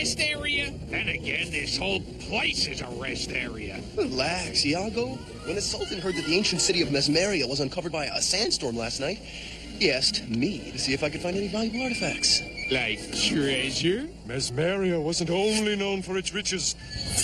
rest area? Then again, this whole place is a rest area. Relax, Iago. When the Sultan heard that the ancient city of Mesmeria was uncovered by a sandstorm last night, he asked me to see if I could find any valuable artifacts. Like treasure? Mesmeria wasn't only known for its riches.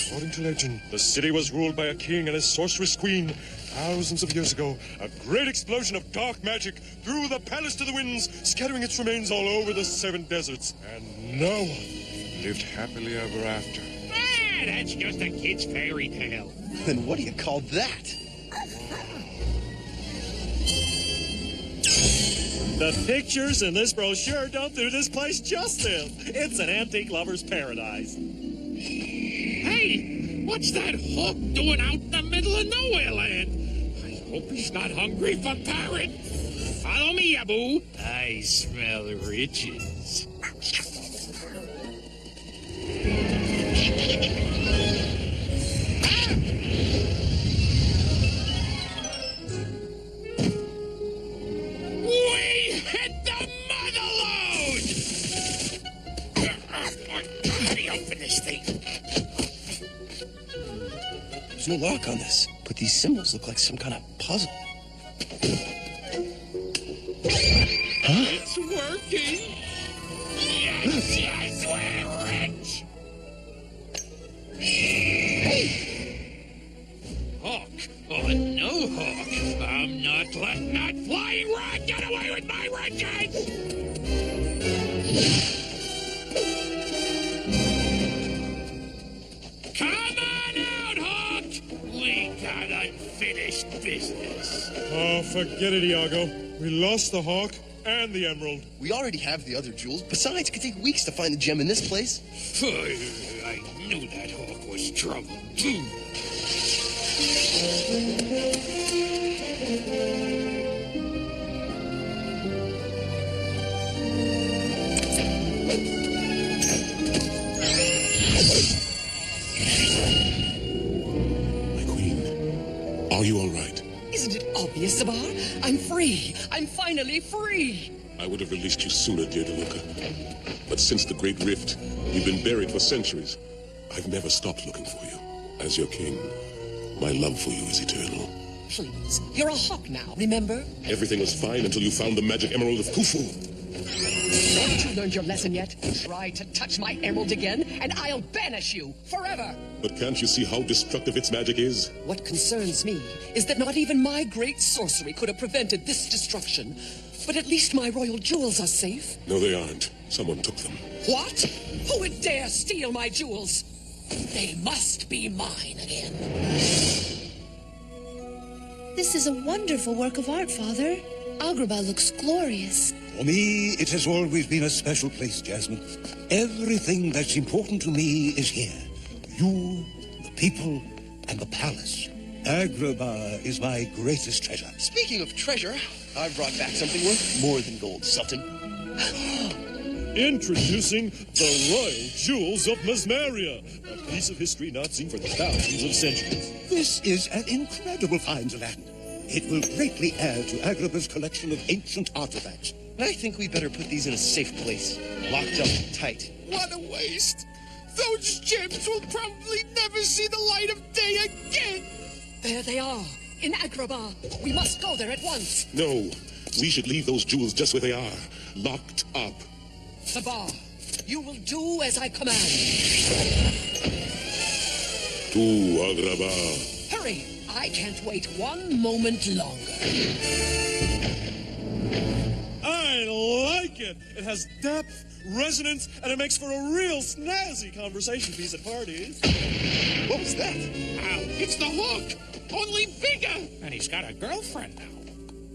According to legend, the city was ruled by a king and his sorceress queen. Thousands of years ago, a great explosion of dark magic threw the palace to the winds, scattering its remains all over the 7 deserts. And no one lived happily ever after. Ah, that's just a kid's fairy tale. Then what do you call that? The pictures in this brochure don't do this place justice. It's an antique lover's paradise. Hey, what's that hawk doing out in the middle of nowhere land? I hope he's not hungry for parrot. Follow me, Abu. I smell riches. We hit the mother load! How do you open this thing? There's no lock on this, but these symbols look like some kind of puzzle. Huh? It's working. Yes, yes, we're rich. Hey! Hawk. Oh, no, Hawk. I'm not letting that flying rat get away with my riches! Come on out, Hawk! We got unfinished business. Oh, forget it, Iago. We lost the hawk and the emerald. We already have the other jewels. Besides, it could take weeks to find the gem in this place. I knew that Hawk was trouble. My queen, are you all right? Isn't it obvious, Sabar? I'm free. I'm finally free. I would have released you sooner, dear DeLuca. But since the Great Rift, you've been buried for centuries. I've never stopped looking for you. As your king, my love for you is eternal. Please, you're a hawk now, remember? Everything was fine until you found the magic emerald of Khufu. Haven't you learned your lesson yet? Try to touch my emerald again, and I'll banish you forever. But can't you see how destructive its magic is? What concerns me is that not even my great sorcery could have prevented this destruction. But at least my royal jewels are safe. No, they aren't. Someone took them. What? Who would dare steal my jewels? They must be mine again. This is a wonderful work of art, Father. Agrabah looks glorious. For me, it has always been a special place, Jasmine. Everything that's important to me is here. You, the people, and the palace. Agrabah is my greatest treasure. Speaking of treasure, I've brought back something worth more than gold, Sultan. Introducing the Royal Jewels of Mesmeria, a piece of history not seen for thousands of centuries. This is an incredible find, Aladdin. It will greatly add to Agrabah's collection of ancient artifacts. I think we better put these in a safe place, locked up tight. What a waste. Those gems will probably never see the light of day again. There they are, in Agrabah. We must go there at once. No, we should leave those jewels just where they are, locked up. Sabar, you will do as I command. To Agrabah. Hurry, I can't wait one moment longer. I like it. It has depth, resonance, and it makes for a real snazzy conversation piece at parties. What was that? Ow, it's the Hawk, only bigger. And he's got a girlfriend now.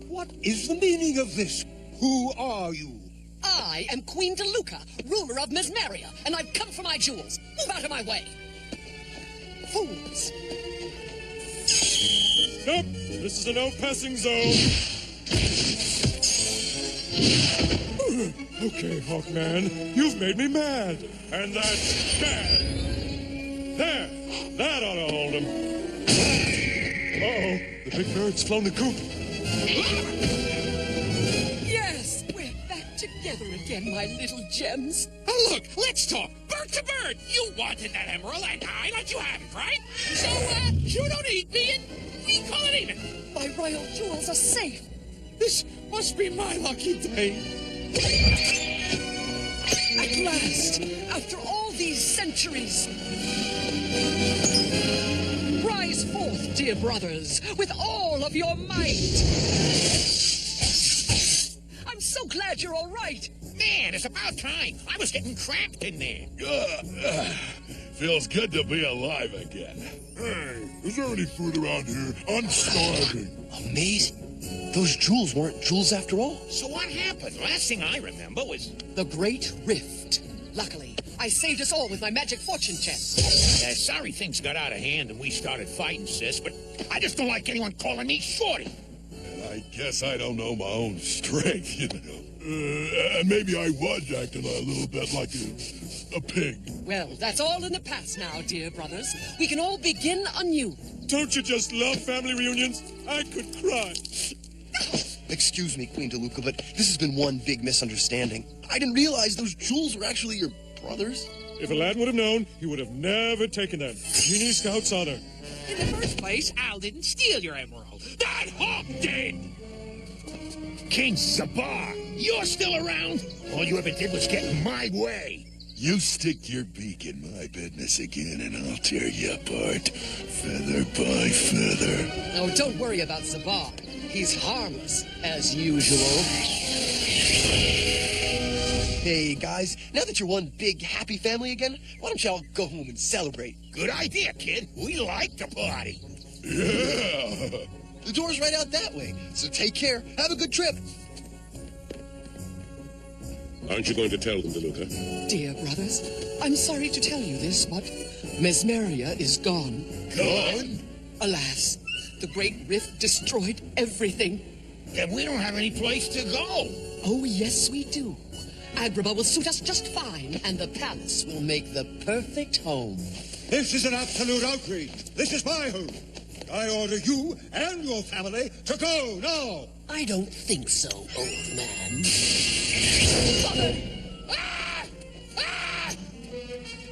What is the meaning of this? Who are you? I am Queen DeLuca, ruler of Mesmeria, and I've come for my jewels. Move out of my way. Fools. Nope, this is a no-passing zone. Okay, Hawkman, you've made me mad, and that's bad. There, that ought to hold him. Uh-oh, the big bird's flown the coop. Yes, we're back together again, my little gems. Oh, look, let's talk. Bird It's a bird. You wanted that emerald, and I let you have it, right? So, you don't eat me, and we call it even. My royal jewels are safe. This must be my lucky day. At last, after all these centuries. Rise forth, dear brothers, with all of your might. I'm so glad you're all right. Man, it's about time. I was getting cramped in there. Feels good to be alive again. Hey, is there any food around here? I'm starving. Amazing. Those jewels weren't jewels after all. So what happened? Last thing I remember was... The Great Rift. Luckily, I saved us all with my magic fortune chest. Sorry things got out of hand and we started fighting, sis, but I just don't like anyone calling me Shorty. I guess I don't know my own strength, you know. Maybe I was acting a little bit like a pig. Well, that's all in the past now, dear brothers. We can all begin anew. Don't you just love family reunions? I could cry. Excuse me, Queen DeLuca, but this has been one big misunderstanding. I didn't realize those jewels were actually your brothers. If Aladdin would have known, he would have never taken them. Genie Scout's honor. In the first place, Al didn't steal your emerald. That hawk did! King Zabar, you're still around? All you ever did was get in my way. You stick your beak in my business again, and I'll tear you apart, feather by feather. Oh, don't worry about Zabar. He's harmless, as usual. Hey, guys, now that you're one big happy family again, why don't y'all go home and celebrate? Good idea, kid. We like to party. Yeah! The door's right out that way, so take care. Have a good trip. Aren't you going to tell them, DeLuca? Dear brothers, I'm sorry to tell you this, but Mesmeria is gone. Gone? Alas, the Great Rift destroyed everything. Then we don't have any place to go. Oh, yes, we do. Agrabah will suit us just fine, and the palace will make the perfect home. This is an absolute outrage. This is my home. I order you and your family to go now. I don't think so, old man. Father! Ah! Ah!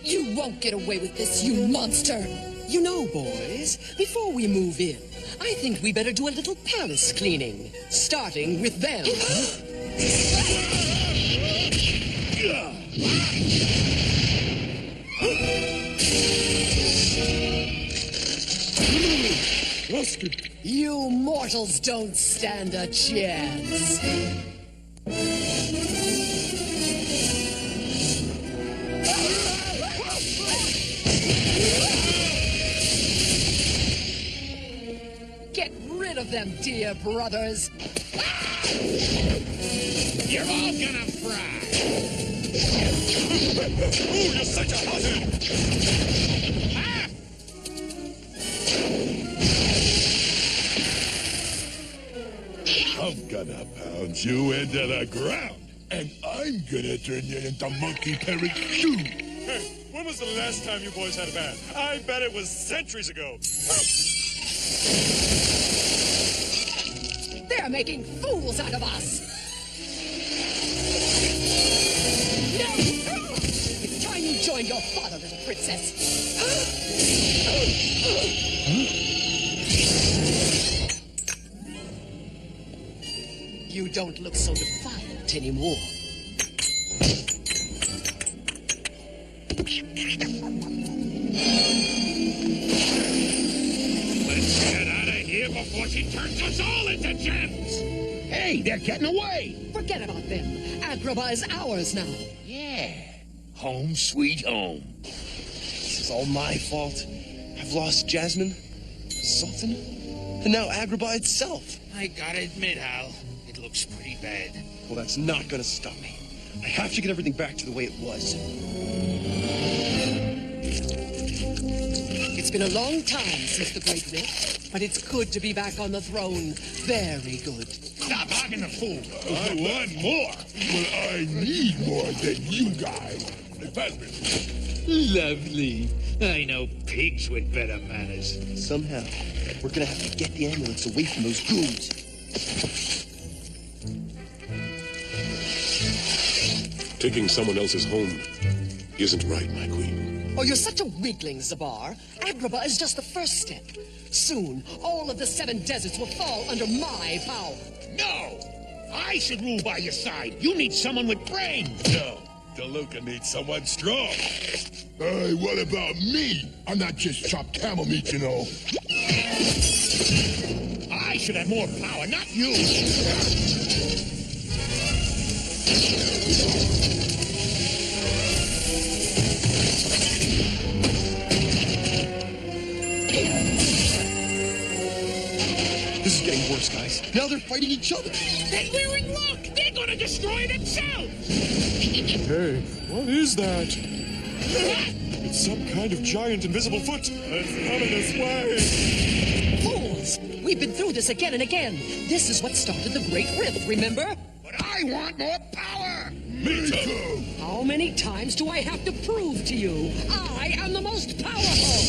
You won't get away with this, you monster! You know, boys, before we move in, I think we better do a little palace cleaning, starting with them. You mortals don't stand a chance. Get rid of them, dear brothers. You're all gonna fry. Oh, you're such a hothead! Ah! I'm gonna pound you into the ground, and I'm gonna turn you into monkey parrot stew. Hey, when was the last time you boys had a bath? I bet it was centuries ago. They're making fools out of us. No! It's time you joined your father, little princess. You don't look so defiant anymore. Let's get out of here before she turns us all into gems. Hey, they're getting away. Forget about them. Agrabah is ours now. Yeah. Home sweet home. This is all my fault. I've lost Jasmine, Sultan, and now Agrabah itself. I gotta admit, Hal, it looks pretty bad. Well, that's not gonna stop me. I have to get everything back to the way it was. It's been a long time since the Great Rift, but it's good to be back on the throne. Very good. Stop hogging the fool. I want more, but I need more than you guys. Pass me. Lovely. I know pigs with better manners. Somehow, we're gonna have to get the amulets away from those goons. Taking someone else's home isn't right, my queen. Oh, you're such a weakling, Zabar. Agrabah is just the first step. Soon, all of the 7 deserts will fall under my power. No! I should rule by your side. You need someone with brains. No, DeLuca needs someone strong. Hey, what about me? I'm not just chopped camel meat, you know. I should have more power, not you. This is getting worse, guys. Now they're fighting each other. Then we're in luck. They're gonna destroy themselves. Hey, what is that? It's some kind of giant invisible foot. It's coming this way. Fools! We've been through this again and again. This is what started the Great Rift, remember? But I want more power. Me too. How many times do I have to prove to you I am the most powerful?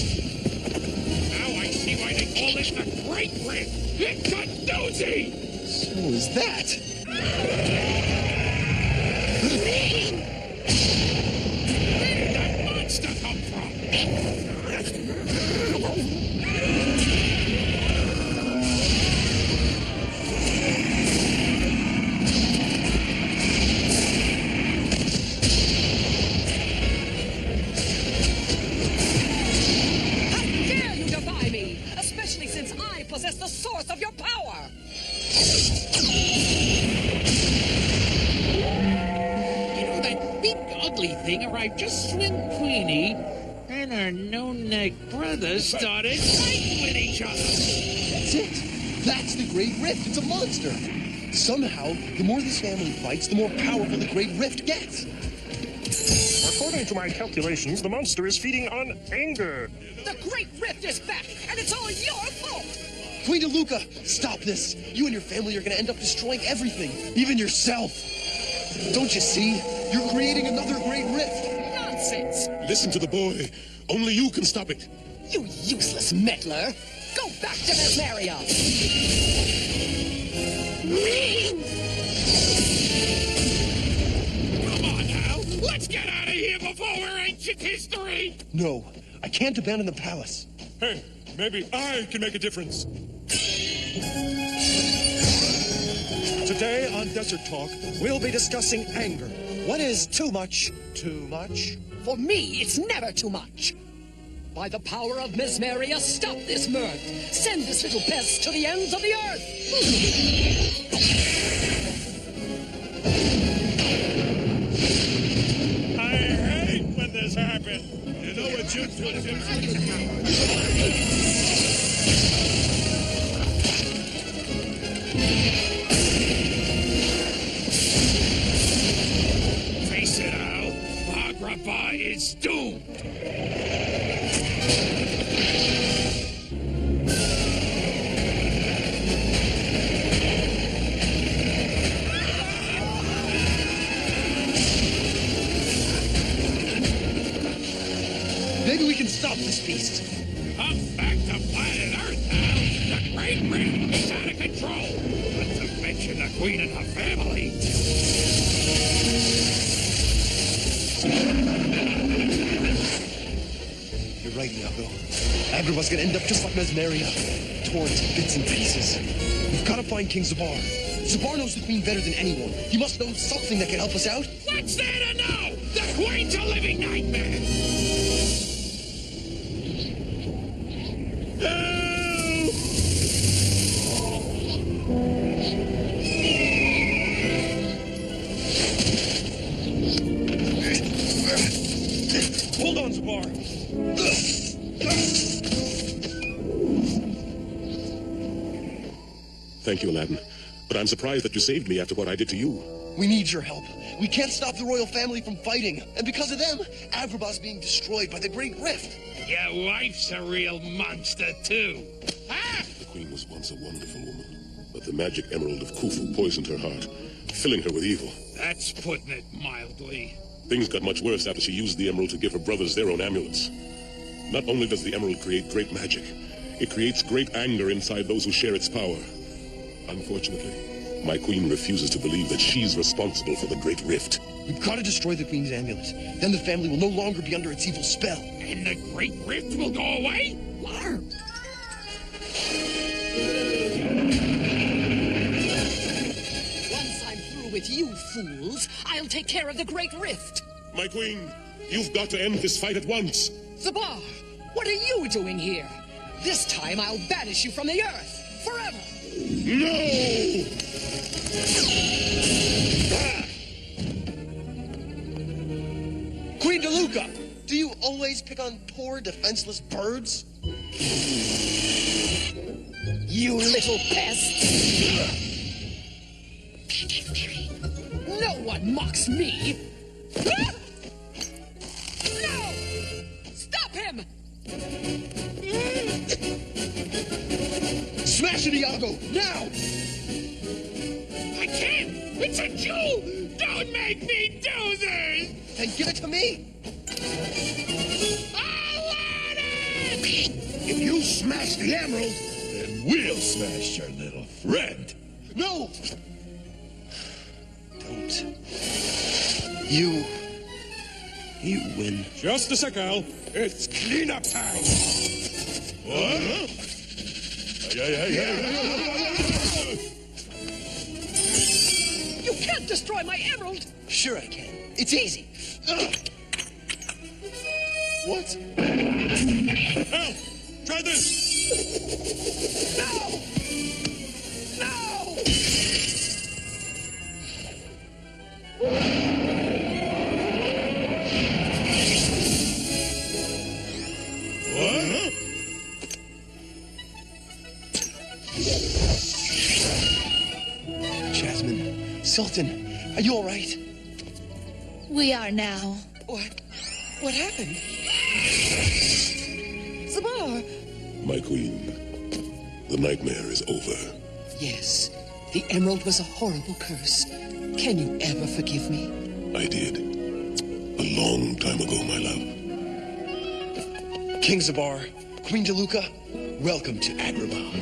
Now I see why they call it the Great Rift. It's a doozy. So is that. Where did that monster come from? How dare you defy me, especially since I possess the source of your power? You know, that big ugly thing arrived just when Queenie and her no-neck brother started fighting with each other. That's it. That's the Great Rift. It's a monster. Somehow, the more this family fights, the more powerful the Great Rift gets. According to my calculations, the monster is feeding on anger. The Great Rift is back, and it's all your fault! Queen DeLuca, stop this. You and your family are going to end up destroying everything, even yourself. Don't you see? You're creating another Great Rift. Nonsense! Listen to the boy. Only you can stop it. You useless meddler! Go back to Mesmeria! Come on now, let's get out of here before we're ancient history. No, I can't abandon the palace. Hey, maybe I can make a difference. Today on Desert Talk, we'll be discussing anger. What is too much? Too much? For me, it's never too much. By the power of Mesmeria, stop this mirth. Send this little pest to the ends of the earth. I hate when this happens. You know what you do? Face it, Al. Agrabah is doomed. Maybe we can stop this beast. Come back to planet Earth, Al. The Great Rift is out of control. Not to mention the Queen and her family. You're right, Iago. Agrabah's gonna end up just like Mesmeria, torn to bits and pieces. We've gotta find King Zabar. Zabar knows the Queen better than anyone. He must know something that can help us out. What's there to know? The Queen's a living nightmare. Hold on, Zabar. Thank you, Aladdin. But I'm surprised that you saved me after what I did to you. We need your help. We can't stop the royal family from fighting. And because of them, Agrabah's being destroyed by the Great Rift. Your wife's a real monster, too. Ah! The Queen was once a wonderful woman, but the magic emerald of Khufu poisoned her heart, filling her with evil. That's putting it mildly. Things got much worse after she used the emerald to give her brothers their own amulets. Not only does the emerald create great magic, it creates great anger inside those who share its power. Unfortunately, my queen refuses to believe that she's responsible for the Great Rift. We've got to destroy the Queen's amulet. Then the family will no longer be under its evil spell. And the Great Rift will go away? Once I'm through with you fools, I'll take care of the Great Rift. My queen, you've got to end this fight at once. Zabar, what are you doing here? This time I'll banish you from the earth forever. No! Queen DeLuca, do you always pick on poor, defenseless birds? You little pest! No one mocks me! No! Stop him! Smash it, Iago, now! I can't! It's a jewel! Don't make me do this! Then give it to me! Aladdin! If you smash the emerald, then we'll smash your little friend. No! Don't. You win. Just a sec, Al. It's cleanup time. What? You can't destroy my emerald! Sure I can. It's easy. What? Al, try this. No! No! What? Jasmine, Sultan, are you all right? We are now. What happened? Zabar! My queen, the nightmare is over. Yes, the emerald was a horrible curse. Can you ever forgive me? I did. A long time ago, my love. King Zabar, Queen DeLuca, welcome to Agrabah.